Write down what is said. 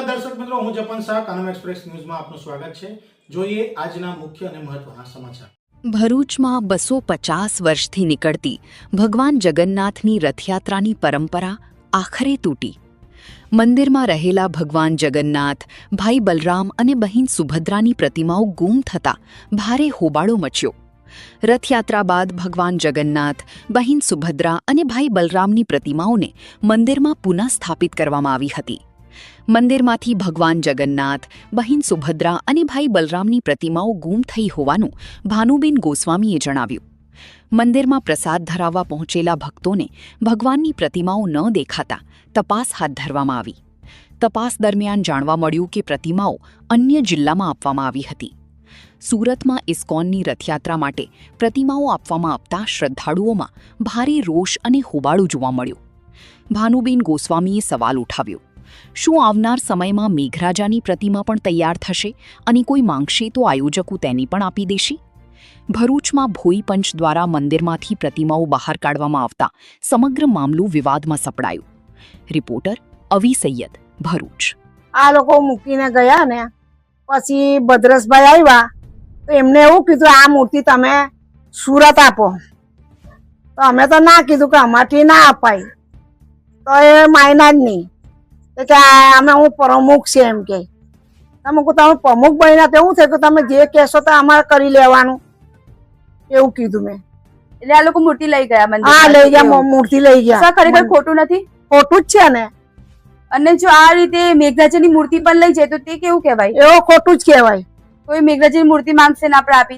દર્શક મિત્રો, હું જપન શાહ, કાનમ એક્સપ્રેસ ન્યૂઝમાં આપનું સ્વાગત છે। જોઈએ આજના મુખ્ય અને મહત્વના સમાચાર। ભરૂચમાં 250 વર્ષથી નીકળતી ભગવાન જગન્નાથની રથયાત્રાની પરંપરા આખરે તૂટી। મંદિરમાં રહેલા ભગવાન જગન્નાથ, ભાઈ બલરામ અને બહેન સુભદ્રાની પ્રતિમાઓ ગુમ થતાં ભારે હોબાળો મચ્યો। રથયાત્રા બાદ ભગવાન જગન્નાથ, બહેન સુભદ્રા અને ભાઈ બલરામની પ્રતિમાઓને મંદિરમાં પુનઃસ્થાપિત કરવામાં આવી હતી। મંદિરમાંથી ભગવાન જગન્નાથ, બહેન સુભદ્રા અને ભાઈ બલરામની પ્રતિમાઓ ગુમ થઈ હોવાનું ભાનુબેન ગોસ્વામીએ જણાવ્યું। મંદિરમાં પ્રસાદ ધરાવવા પહોંચેલા ભક્તોને ભગવાનની પ્રતિમાઓ ન દેખાતા તપાસ હાથ ધરવામાં આવી। તપાસ દરમિયાન જાણવા મળ્યું કે પ્રતિમાઓ અન્ય જિલ્લામાં આપવામાં આવી હતી। સુરતમાં ઇસ્કોનની રથયાત્રા માટે પ્રતિમાઓ આપવામાં આવતા શ્રદ્ધાળુઓમાં ભારે રોષ અને હોબાળો જોવા મળ્યો। ભાનુબેન ગોસ્વામીએ સવાલ ઉઠાવ્યો, શું આવનાર સમયમાં મેઘરાજાની પ્રતિમા પણ તૈયાર થશે અને કોઈ માંગશે તો આયોજકો તેની પણ આપી દેશે? ભરૂચમાં ભોઈ પંચ દ્વારા મંદિરમાંથી પ્રતિમાઓ બહાર કાઢવામાં આવતા સમગ્ર મામલો વિવાદમાં સપડાયો। રિપોર્ટર અવી સૈયદ, ભરૂચ। આ લોકો મૂકીને ગયા ને પછી ભદ્રસભાઈ આવ્યા તો એમને એવું કીધું આ મૂર્તિ તમે સુરત આપો, તો અમે તો ના કીધું કે અમારથી ના અપાય, તો એ માયના જ નહીં કે અમે હું પ્રમુખ છે એમ કે તમે પ્રમુખ બન્યા તો એવું થયું કે તમે જે કહેશો તો અમારે કરી લેવાનું, એવું કીધું મેં। એટલે આ લોકો મૂર્તિ લઈ ગયા મંદિર? હા લઈ ગયા, મૂર્તિ લઈ ગયા। ખરેખર ખોટું નથી? ખોટું જ છે ને। અને જો આ રીતે મેઘરાજાની મૂર્તિ પણ લઈ જાય તો તે કેવું કહેવાય? એવો ખોટું જ કહેવાય। કોઈ મેઘરાજાની મૂર્તિ માંગશે ને આપણે આપી